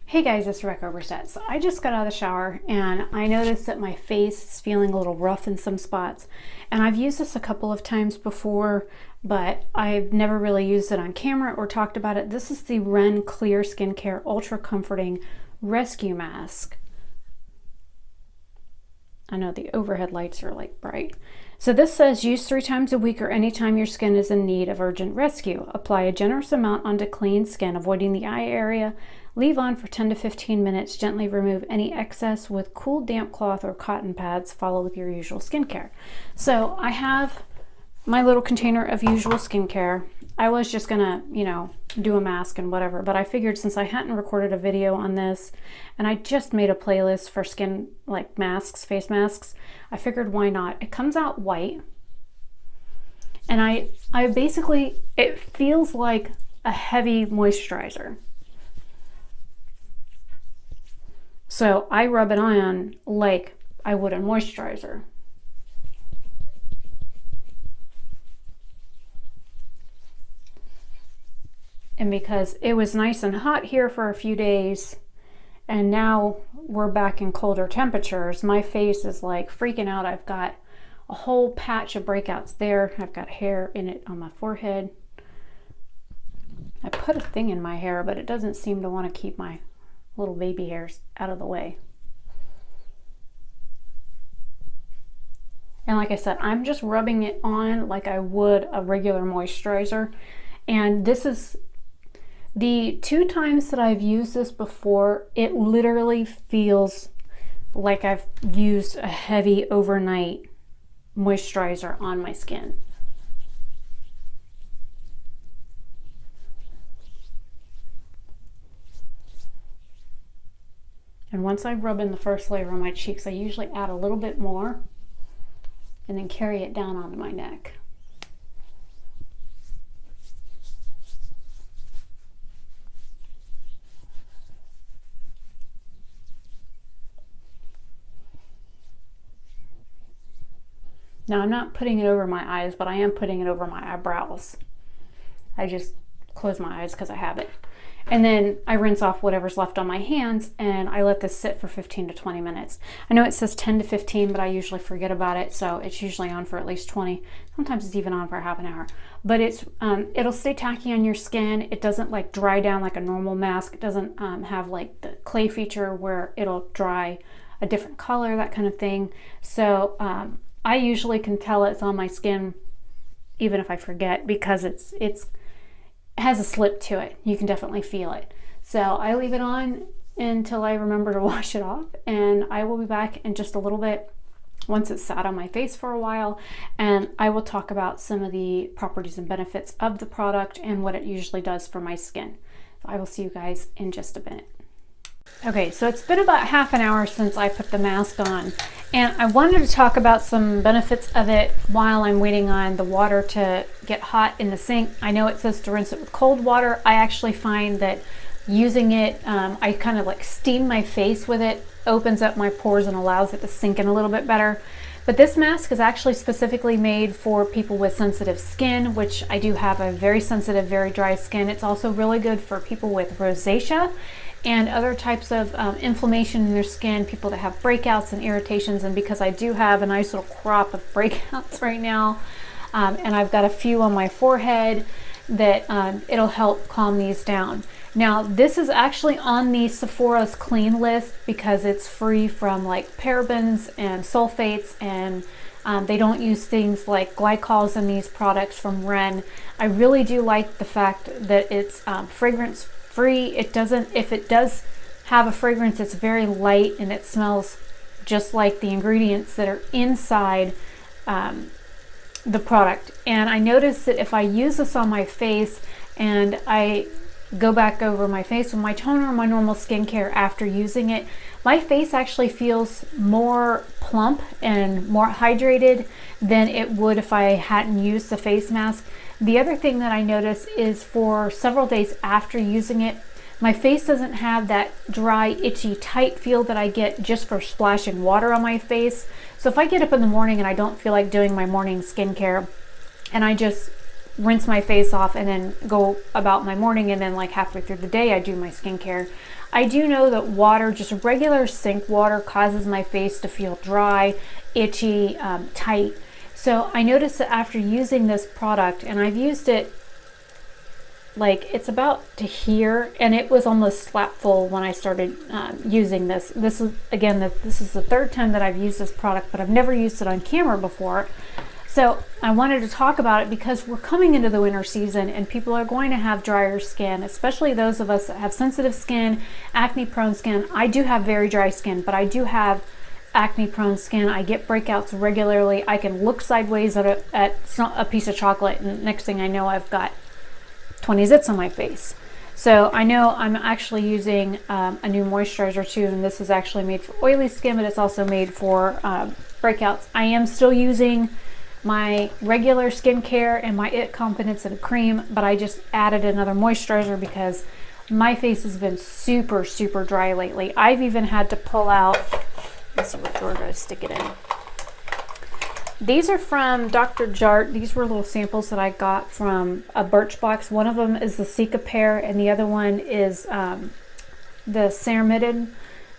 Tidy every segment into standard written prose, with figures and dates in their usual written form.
Hey guys, it's Oberstadt. So I just got out of the shower and I noticed that my face is feeling a little rough in some spots. And I've used this a couple of times before, but I've never really used it on camera or talked about it. This is the REN Clear Skincare Ultra Comforting Rescue Mask. I know the overhead lights are like bright. So this says use 3 times a week or anytime your skin is in need of urgent rescue. Apply a generous amount onto clean skin, avoiding the eye area. Leave on for 10 to 15 minutes. Gently remove any excess with cool damp cloth or cotton pads. Follow with your usual skincare. So I have my little container of usual skincare. I was just gonna, do a mask and whatever, but I figured since I hadn't recorded a video on this and I just made a playlist for skin like masks, face masks, I figured why not? It comes out white and I basically, it feels like a heavy moisturizer. So I rub it on like I would a moisturizer. And because it was nice and hot here for a few days, and now we're back in colder temperatures, my face is like freaking out. I've got a whole patch of breakouts there. I've got hair in it on my forehead. I put a thing in my hair, but it doesn't seem to want to keep my little baby hairs out of the way. And like I said, I'm just rubbing it on like I would a regular moisturizer. And this is the 2 times that I've used this before, it literally feels like I've used a heavy overnight moisturizer on my skin. And once I rub in the first layer on my cheeks, I usually add a little bit more and then carry it down onto my neck. Now I'm not putting it over my eyes, but I am putting it over my eyebrows. I just close my eyes because I have it. And then I rinse off whatever's left on my hands and I let this sit for 15 to 20 minutes. I know it says 10 to 15, but I usually forget about it. So it's usually on for at least 20. Sometimes it's even on for half an hour, but it'll stay tacky on your skin. It doesn't like dry down like a normal mask. It doesn't have like the clay feature where it'll dry a different color, that kind of thing. So I usually can tell it's on my skin even if I forget because it has a slip to it. You can definitely feel it. So I leave it on until I remember to wash it off, and I will be back in just a little bit once it's sat on my face for a while, and I will talk about some of the properties and benefits of the product and what it usually does for my skin. So I will see you guys in just a minute. Okay, so it's been about half an hour since I put the mask on, and I wanted to talk about some benefits of it while I'm waiting on the water to get hot in the sink. I know it says to rinse it with cold water. I actually find that using it, I kind of like steam my face with it, opens up my pores and allows it to sink in a little bit better. But this mask is actually specifically made for people with sensitive skin, which I do have a very sensitive, very dry skin. It's also really good for people with rosacea and other types of inflammation in their skin, people that have breakouts and irritations. And because I do have a nice little crop of breakouts right now, and I've got a few on my forehead, that it'll help calm these down. Now, this is actually on the Sephora's clean list because it's free from like parabens and sulfates, and they don't use things like glycols in these products from REN. I really do like the fact that it's fragrance free. It doesn't, if it does have a fragrance, it's very light and it smells just like the ingredients that are inside the product. And I noticed that if I use this on my face and I go back over my face with my toner or my normal skincare after using it, my face actually feels more plump and more hydrated than it would if I hadn't used the face mask. The other thing that I notice is for several days after using it, my face doesn't have that dry, itchy, tight feel that I get just for splashing water on my face. So if I get up in the morning and I don't feel like doing my morning skincare and I just rinse my face off and then go about my morning, and then like halfway through the day I do my skincare. I do know that water, just regular sink water, causes my face to feel dry, itchy, tight. So I noticed that after using this product, and I've used it like it's about to here, and it was almost slap full when I started using this. This is the third time that I've used this product, but I've never used it on camera before. So I wanted to talk about it because we're coming into the winter season and people are going to have drier skin, especially those of us that have sensitive skin, acne prone skin. I do have very dry skin, but I do have acne prone skin. I get breakouts regularly. I can look sideways at a piece of chocolate, and next thing I know I've got 20 zits on my face. So I know I'm actually using a new moisturizer too, and this is actually made for oily skin, but it's also made for breakouts. I am still using my regular skincare and my It Confidence and cream, but I just added another moisturizer because my face has been super, super dry lately. I've even had to pull out, let's see what drawer to stick it in. These are from Dr. Jart. These were little samples that I got from a Birchbox. One of them is the Cica Pear, and the other one is the Ceramidin,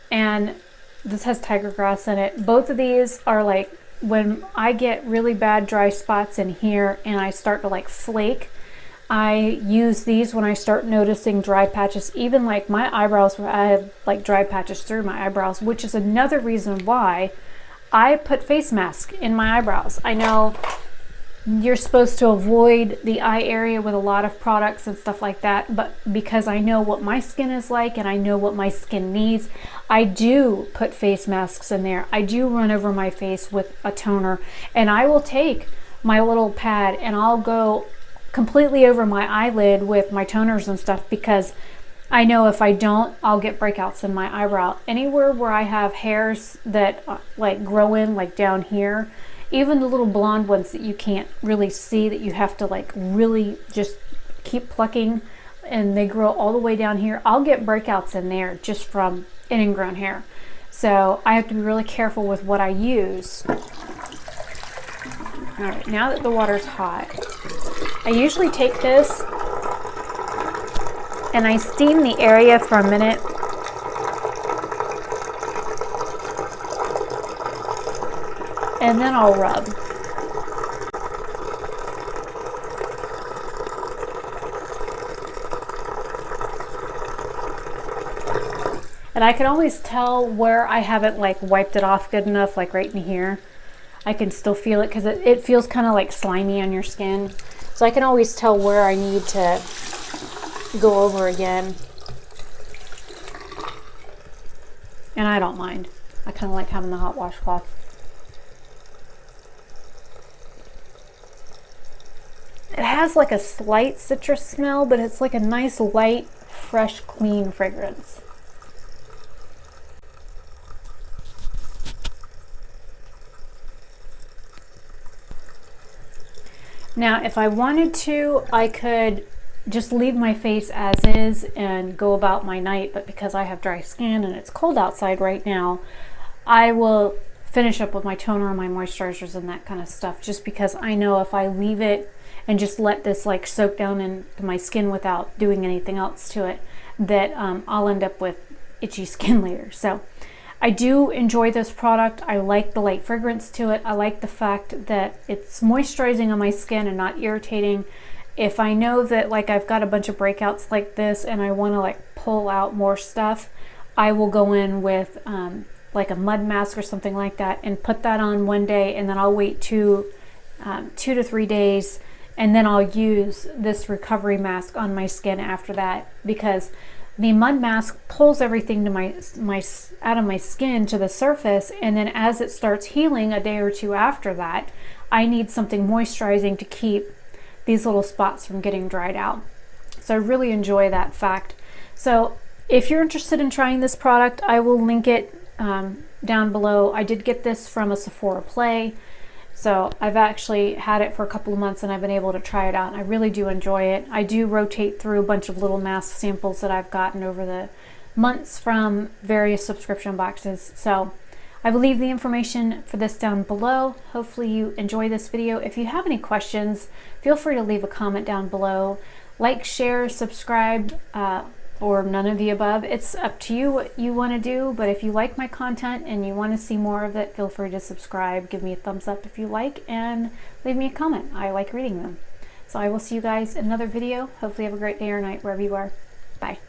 and this has tiger grass in it. Both of these are like, when I get really bad dry spots in here and I start to like flake, I use these when I start noticing dry patches, even like my eyebrows, where I have like dry patches through my eyebrows, which is another reason why I put face mask in my eyebrows. I know you're supposed to avoid the eye area with a lot of products and stuff like that, but because I know what my skin is like and I know what my skin needs, I do put face masks in there. I do run over my face with a toner, and I will take my little pad and I'll go completely over my eyelid with my toners and stuff, because I know if I don't, I'll get breakouts in my eyebrow. Anywhere where I have hairs that like grow in, like down here, even the little blonde ones that you can't really see, that you have to like really just keep plucking, and they grow all the way down here, I'll get breakouts in there just from an ingrown hair. So I have to be really careful with what I use. All right, now that the water's hot, I usually take this and I steam the area for a minute. And then I'll rub. And I can always tell where I haven't like wiped it off good enough, like right in here. I can still feel it because it feels kind of like slimy on your skin. So I can always tell where I need to go over again. And I don't mind. I kind of like having the hot washcloth. It has like a slight citrus smell, but it's like a nice, light, fresh, clean fragrance. Now, if I wanted to, I could just leave my face as is and go about my night, but because I have dry skin and it's cold outside right now, I will finish up with my toner and my moisturizers and that kind of stuff, just because I know if I leave it and just let this like soak down into my skin without doing anything else to it, that I'll end up with itchy skin later. So I do enjoy this product. I like the light fragrance to it. I like the fact that it's moisturizing on my skin and not irritating. If I know that like I've got a bunch of breakouts like this and I want to like pull out more stuff, I will go in with like a mud mask or something like that and put that on one day, and then I'll wait 2 to 3 days, and then I'll use this recovery mask on my skin after that, because the mud mask pulls everything to my out of my skin to the surface, and then as it starts healing a day or two after that, I need something moisturizing to keep these little spots from getting dried out. So I really enjoy that fact. So if you're interested in trying this product, I will link it down below. I did get this from a Sephora Play. So I've actually had it for a couple of months and I've been able to try it out, and I really do enjoy it. I do rotate through a bunch of little mask samples that I've gotten over the months from various subscription boxes. So I will leave the information for this down below. Hopefully you enjoy this video. If you have any questions, feel free to leave a comment down below. Like, share, subscribe, or none of the above. It's up to you what you want to do, but if you like my content and you want to see more of it, feel free to subscribe. Give me a thumbs up if you like, and leave me a comment. I like reading them. So I will see you guys in another video. Hopefully you have a great day or night wherever you are. Bye.